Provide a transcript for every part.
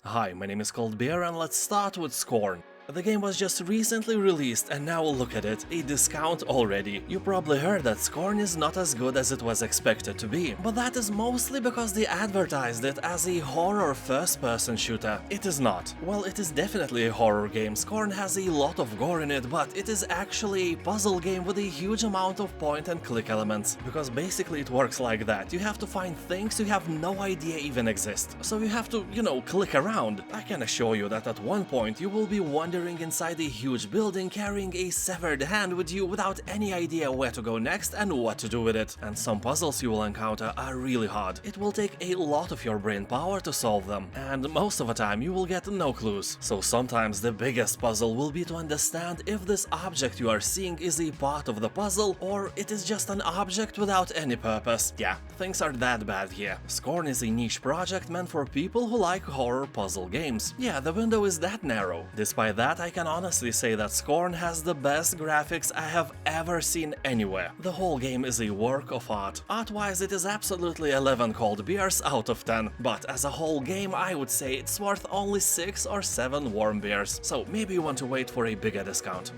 Hi, my name is Bear and let's start with Scorn. The game was just recently released and now look at it, a discount already. You probably heard that Scorn is not as good as it was expected to be, but that is mostly because they advertised it as a horror first-person shooter. It is not. Well, it is definitely a horror game. Scorn has a lot of gore in it, but it is actually a puzzle game with a huge amount of point-and-click elements, because basically it works like that. You have to find things you have no idea even exist. So you have to, click around. I can assure you that at one point you will be wondering inside a huge building carrying a severed hand with you without any idea where to go next and what to do with it. And some puzzles you will encounter are really hard. It will take a lot of your brain power to solve them, and most of the time you will get no clues. So sometimes the biggest puzzle will be to understand if this object you are seeing is a part of the puzzle or it is just an object without any purpose. Yeah, things are that bad here. Scorn is a niche project meant for people who like horror puzzle games. Yeah, the window is that narrow. Despite that, I can honestly say that Scorn has the best graphics I have ever seen anywhere. The whole game is a work of art. Art-wise, it is absolutely 11 cold beers out of 10, but as a whole game, I would say it's worth only 6 or 7 warm beers, so maybe you want to wait for a bigger discount.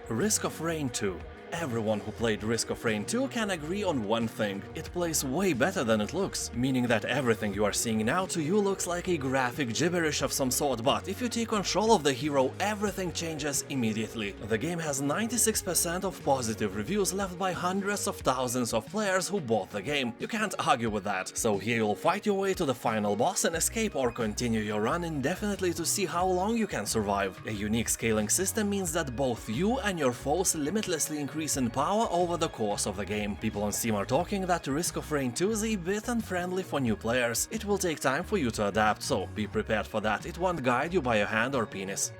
Risk of Rain 2. Everyone who played Risk of Rain 2 can agree on one thing: it plays way better than it looks, meaning that everything you are seeing now to you looks like a graphic gibberish of some sort, but if you take control of the hero, everything changes immediately. The game has 96% of positive reviews left by hundreds of thousands of players who bought the game. You can't argue with that. So here you'll fight your way to the final boss and escape, or continue your run indefinitely to see how long you can survive. A unique scaling system means that both you and your foes limitlessly increase in power over the course of the game. People on Steam are talking that Risk of Rain 2 is a bit unfriendly for new players. It will take time for you to adapt, so be prepared for that. It won't guide you by your hand or penis.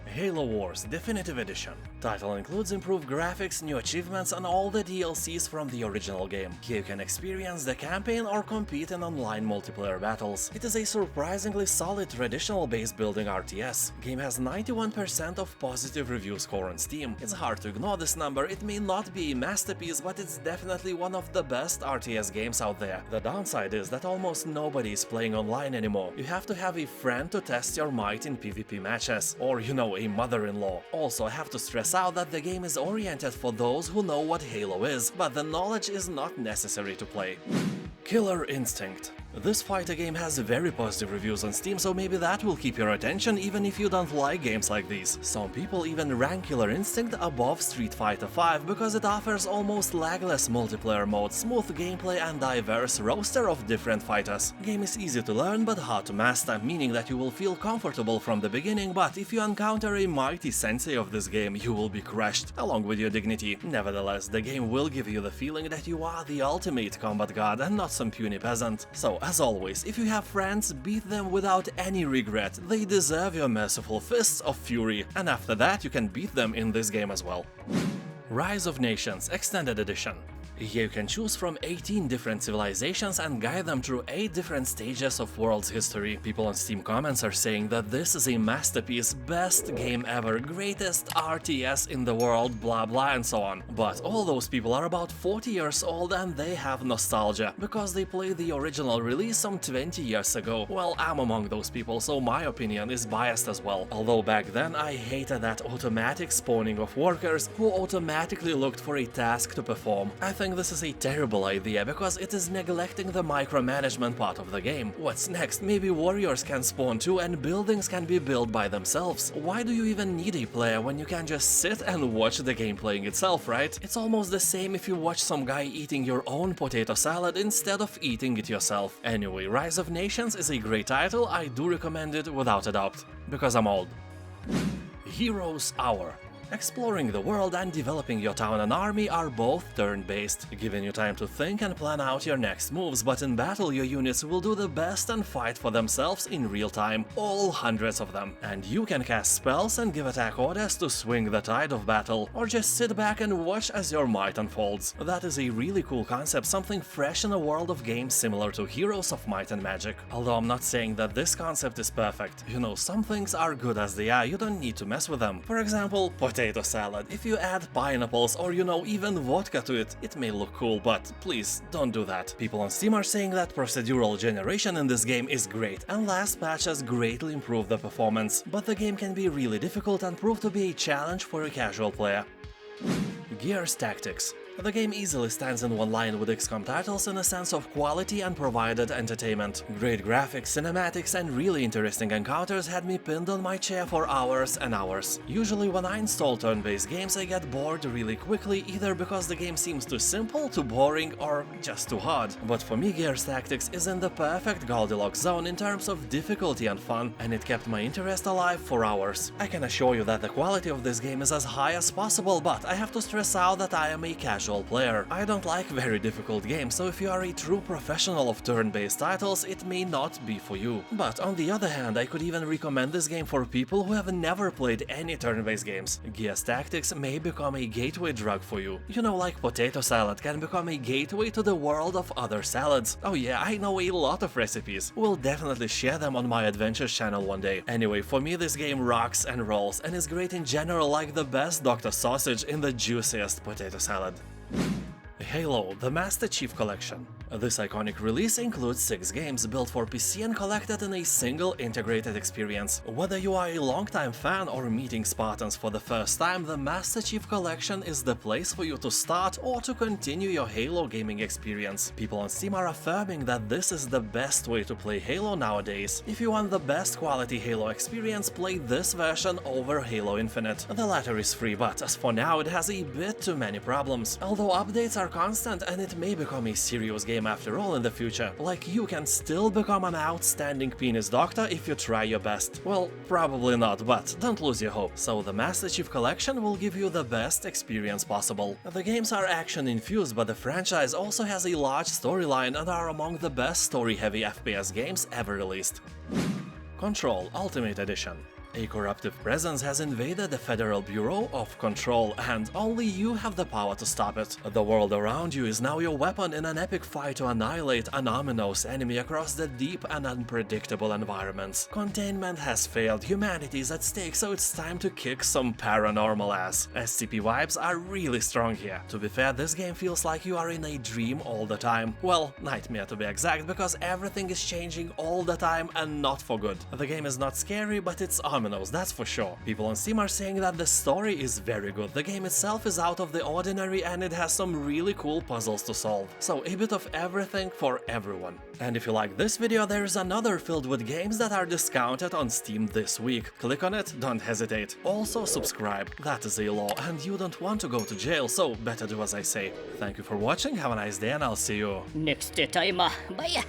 Halo Wars Definitive Edition. Title includes improved graphics, new achievements, and all the DLCs from the original game. Here you can experience the campaign or compete in online multiplayer battles. It is a surprisingly solid traditional base building RTS. Game has 91% of positive review score on Steam. It's hard to ignore this number. It may not be a masterpiece, but it's definitely one of the best RTS games out there. The downside is that almost nobody is playing online anymore. You have to have a friend to test your might in PvP matches, or a mother-in-law. Also, I have to stress out that the game is oriented for those who know what Halo is, but the knowledge is not necessary to play. Killer Instinct. This fighter game has very positive reviews on Steam, so maybe that will keep your attention even if you don't like games like these. Some people even rank Killer Instinct above Street Fighter V because it offers almost lagless multiplayer mode, smooth gameplay, and diverse roster of different fighters. Game is easy to learn but hard to master, meaning that you will feel comfortable from the beginning, but if you encounter a mighty sensei of this game, you will be crushed, along with your dignity. Nevertheless, the game will give you the feeling that you are the ultimate combat god and not some puny peasant. So, as always, if you have friends, beat them without any regret. They deserve your merciful fists of fury, and after that you can beat them in this game as well. Rise of Nations Extended Edition. Here you can choose from 18 different civilizations and guide them through 8 different stages of world's history. People on Steam comments are saying that this is a masterpiece, best game ever, greatest RTS in the world, blah blah and so on. But all those people are about 40 years old and they have nostalgia, because they played the original release some 20 years ago. Well, I'm among those people, so my opinion is biased as well. Although back then I hated that automatic spawning of workers who automatically looked for a task to perform. I think this is a terrible idea because it is neglecting the micromanagement part of the game. What's next? Maybe warriors can spawn too and buildings can be built by themselves. Why do you even need a player when you can just sit and watch the game playing itself, right? It's almost the same if you watch some guy eating your own potato salad instead of eating it yourself. Anyway, Rise of Nations is a great title. I do recommend it without a doubt, because I'm old. Heroes Hour. Exploring the world and developing your town and army are both turn-based, giving you time to think and plan out your next moves, but in battle your units will do the best and fight for themselves in real time, all hundreds of them. And you can cast spells and give attack orders to swing the tide of battle, or just sit back and watch as your might unfolds. That is a really cool concept, something fresh in a world of games similar to Heroes of Might and Magic. Although I'm not saying that this concept is perfect. Some things are good as they are, you don't need to mess with them. For example, potato potato salad. If you add pineapples or even vodka to it, it may look cool, but please don't do that. People on Steam are saying that procedural generation in this game is great, and last patch has greatly improved the performance, but the game can be really difficult and prove to be a challenge for a casual player. Gears Tactics. The game easily stands in one line with XCOM titles in a sense of quality and provided entertainment. Great graphics, cinematics, and really interesting encounters had me pinned on my chair for hours and hours. Usually when I install turn-based games I get bored really quickly, either because the game seems too simple, too boring, or just too hard. But for me, Gears Tactics is in the perfect Goldilocks zone in terms of difficulty and fun, and it kept my interest alive for hours. I can assure you that the quality of this game is as high as possible, but I have to stress out that I am a casual player. I don't like very difficult games, so if you are a true professional of turn-based titles, it may not be for you. But on the other hand, I could even recommend this game for people who have never played any turn-based games. Gears Tactics may become a gateway drug for you. Like potato salad can become a gateway to the world of other salads. Oh yeah, I know a lot of recipes. We'll definitely share them on my Adventures channel one day. Anyway, for me this game rocks and rolls, and is great in general, like the best Dr. Sausage in the juiciest potato salad. Halo: The Master Chief Collection. This iconic release includes 6 games built for PC and collected in a single integrated experience. Whether you are a longtime fan or meeting Spartans for the first time, the Master Chief Collection is the place for you to start or to continue your Halo gaming experience. People on Steam are affirming that this is the best way to play Halo nowadays. If you want the best quality Halo experience, play this version over Halo Infinite. The latter is free, but as for now it has a bit too many problems. Although updates are constant and it may become a serious game after all in the future. Like, you can still become an outstanding penis doctor if you try your best. Well, probably not, but don't lose your hope. So the Master Chief Collection will give you the best experience possible. The games are action-infused, but the franchise also has a large storyline and are among the best story-heavy FPS games ever released. Control Ultimate Edition. A corruptive presence has invaded the Federal Bureau of Control, and only you have the power to stop it. The world around you is now your weapon in an epic fight to annihilate an ominous enemy across the deep and unpredictable environments. Containment has failed, humanity is at stake, so it's time to kick some paranormal ass. SCP vibes are really strong here. To be fair, this game feels like you are in a dream all the time. Well, nightmare to be exact, because everything is changing all the time and not for good. The game is not scary, but it's ominous, that's for sure. People on Steam are saying that the story is very good, the game itself is out of the ordinary, and it has some really cool puzzles to solve. So a bit of everything for everyone. And if you like this video, there is another filled with games that are discounted on Steam this week. Click on it, don't hesitate. Also subscribe, that is a law, and you don't want to go to jail, so better do as I say. Thank you for watching, have a nice day, and I'll see you next time. Bye.